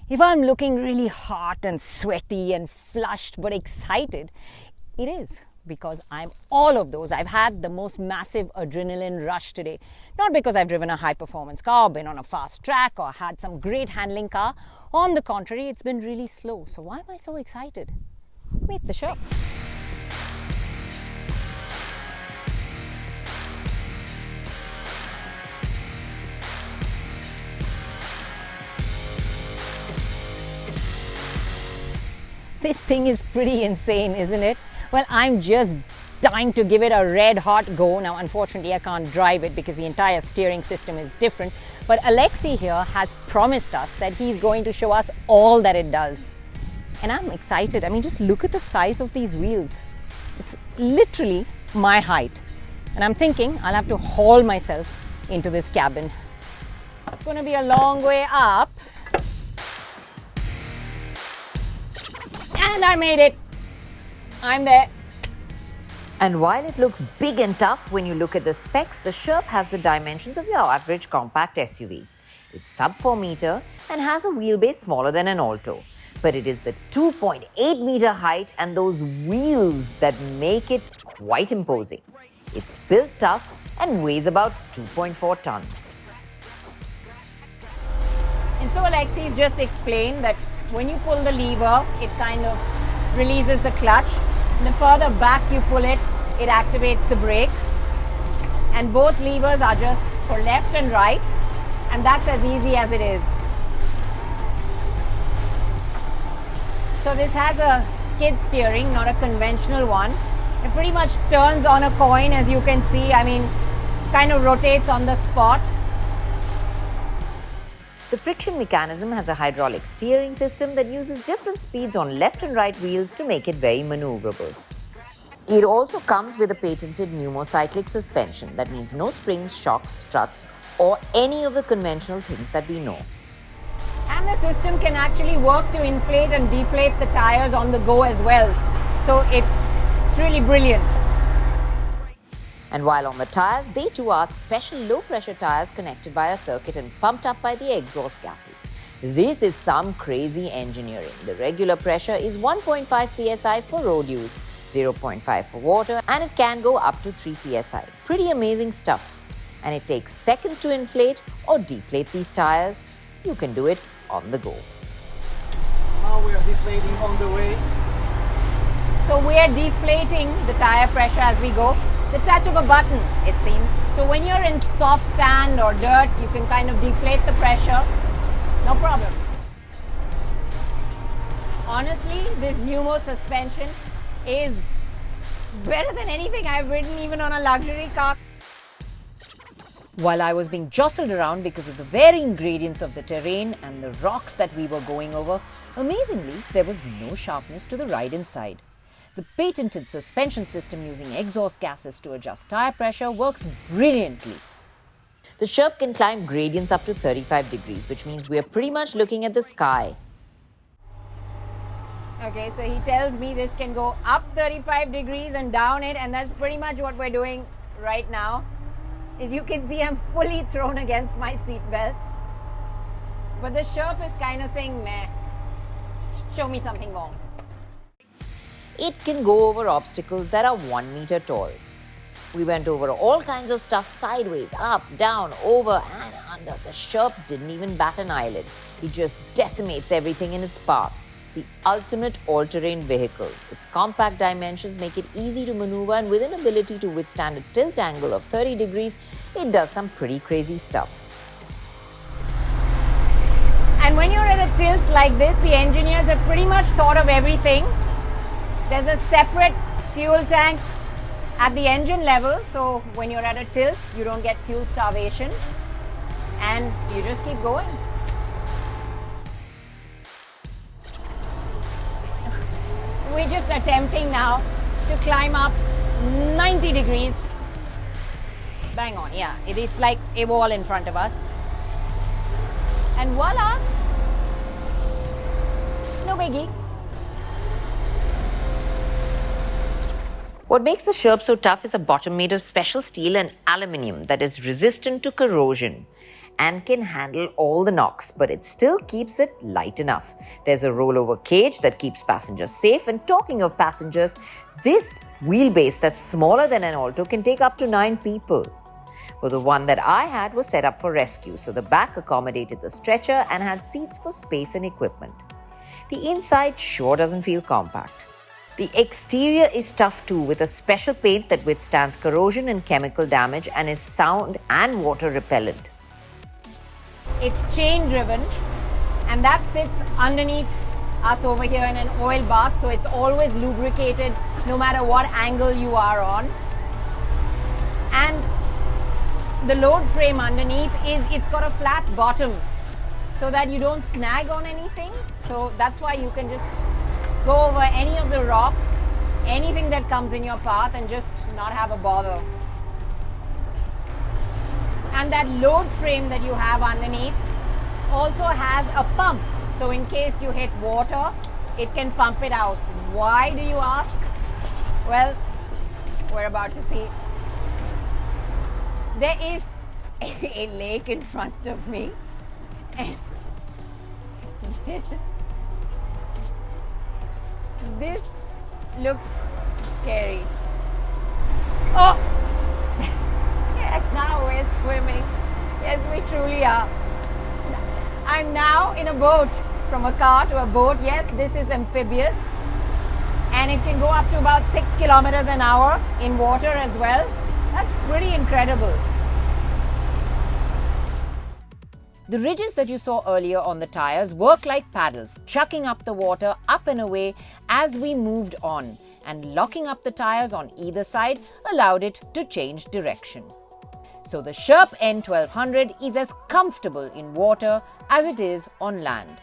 If I'm looking really hot and sweaty and flushed but excited, it is because I'm all of those. I've had the most massive adrenaline rush today. Not because I've driven a high performance car, been on a fast track, or had some great handling car. On the contrary, it's been really slow. So why am I so excited? Meet the Sherp. This thing is pretty insane, isn't it? Well, I'm just dying to give it a red hot go. Now, unfortunately, I can't drive it because the entire steering system is different. But Alexei here has promised us that he's going to show us all that it does. And I'm excited. I mean, just look at the size of these wheels. It's literally my height. And I'm thinking I'll have to haul myself into this cabin. It's going to be a long way up. And I made it. I'm there. And while it looks big and tough when you look at the specs, the Sherp has the dimensions of your average compact SUV. It's sub 4 meter and has a wheelbase smaller than an Alto. But it is the 2.8 meter height and those wheels that make it quite imposing. It's built tough and weighs about 2.4 tons. And so Alexei's just explained that when you pull the lever, it kind of releases the clutch. And the further back you pull it, it activates the brake. And both levers are just for left and right. And that's as easy as it is. So this has a skid steering, not a conventional one. It pretty much turns on a coin, as you can see. I mean, kind of rotates on the spot. The friction mechanism has a hydraulic steering system that uses different speeds on left and right wheels to make it very maneuverable. It also comes with a patented pneumocyclic suspension. That means no springs, shocks, struts, or any of the conventional things that we know. And the system can actually work to inflate and deflate the tires on the go as well. So it's really brilliant. And while on the tires, they too are special low-pressure tires connected by a circuit and pumped up by the exhaust gases. This is some crazy engineering. The regular pressure is 1.5 psi for road use, 0.5 for water, and it can go up to 3 psi. Pretty amazing stuff. And it takes seconds to inflate or deflate these tires. You can do it on the go. Now we are deflating on the way. So we are deflating the tire pressure as we go. The touch of a button, it seems. So when you're in soft sand or dirt, you can kind of deflate the pressure. No problem. Honestly, this pneumo suspension is better than anything I've ridden even on a luxury car. While I was being jostled around because of the varying gradients of the terrain and the rocks that we were going over, amazingly, there was no sharpness to the ride inside. The patented suspension system using exhaust gases to adjust tire pressure works brilliantly. The Sherp can climb gradients up to 35 degrees, which means we are pretty much looking at the sky. Okay, so he tells me this can go up 35 degrees and down it, and that's pretty much what we're doing right now. As you can see, I'm fully thrown against my seatbelt. But the Sherp is kind of saying, meh, just show me something more. It can go over obstacles that are 1 meter tall. We went over all kinds of stuff sideways, up, down, over and under. The Sherp didn't even bat an eyelid. He just decimates everything in its path. The ultimate all-terrain vehicle. Its compact dimensions make it easy to maneuver, and with an ability to withstand a tilt angle of 30 degrees, it does some pretty crazy stuff. And when you're at a tilt like this, the engineers have pretty much thought of everything. There's a separate fuel tank at the engine level, so when you're at a tilt, you don't get fuel starvation, and you just keep going. We're just attempting now to climb up 90 degrees. Bang on, yeah. It's like a wall in front of us. And voila! No biggie. What makes the Sherp so tough is a bottom made of special steel and aluminium that is resistant to corrosion. and can handle all the knocks, but it still keeps it light enough. There's a rollover cage that keeps passengers safe. And talking of passengers, this wheelbase that's smaller than an Alto can take up to 9 people. Well, the one that I had was set up for rescue, so the back accommodated the stretcher and had seats for space and equipment. The inside sure doesn't feel compact. The exterior is tough too, with a special paint that withstands corrosion and chemical damage and is sound and water repellent. It's chain driven, and that sits underneath us over here in an oil bath, so it's always lubricated no matter what angle you are on. And the load frame underneath it's got a flat bottom so that you don't snag on anything. So that's why you can just go over any of the rocks, anything that comes in your path, and just not have a bother. And that load frame that you have underneath also has a pump. So in case you hit water, it can pump it out. Why do you ask? Well, we're about to see. There is a lake in front of me, and this looks scary. Oh! Yes, now we're swimming. Yes, we truly are. I'm now in a boat, from a car to a boat. Yes, this is amphibious, and it can go up to about 6 kilometers an hour in water as well. That's pretty incredible. The ridges that you saw earlier on the tires work like paddles, chucking up the water up and away as we moved on, and locking up the tires on either side allowed it to change direction. So the Sherp N 1200 is as comfortable in water as it is on land.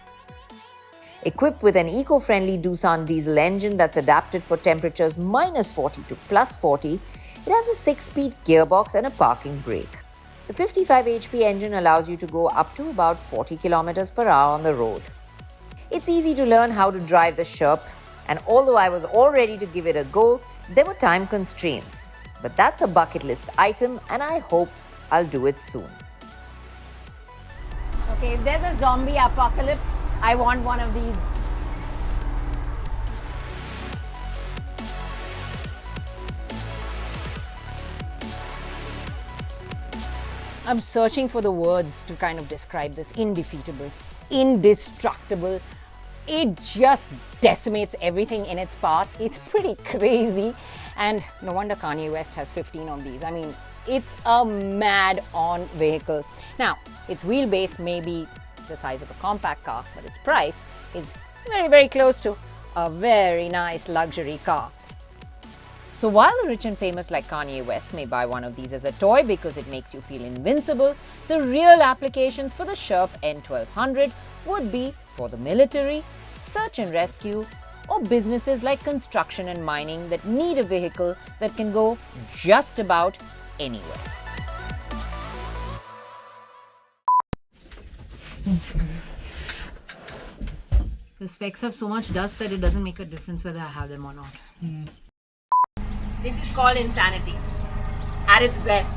Equipped with an eco-friendly Doosan diesel engine that's adapted for temperatures -40 to +40, it has a 6-speed gearbox and a parking brake. The 55 HP engine allows you to go up to about 40 kilometers per hour on the road. It's easy to learn how to drive the Sherp, and although I was all ready to give it a go, there were time constraints. But that's a bucket list item, and I hope I'll do it soon. Okay, if there's a zombie apocalypse, I want one of these. I'm searching for the words to kind of describe this. Indefeatable, indestructible. It just decimates everything in its path. It's pretty crazy. And no wonder Kanye West has 15 of these. I mean, it's a mad-on vehicle. Now, its wheelbase may be the size of a compact car, but its price is very, very close to a very nice luxury car. So while the rich and famous like Kanye West may buy one of these as a toy because it makes you feel invincible, the real applications for the Sherp N 1200 would be for the military, search and rescue, or businesses like construction and mining that need a vehicle that can go just about anywhere. The specs have so much dust that it doesn't make a difference whether I have them or not. This is called insanity at its best.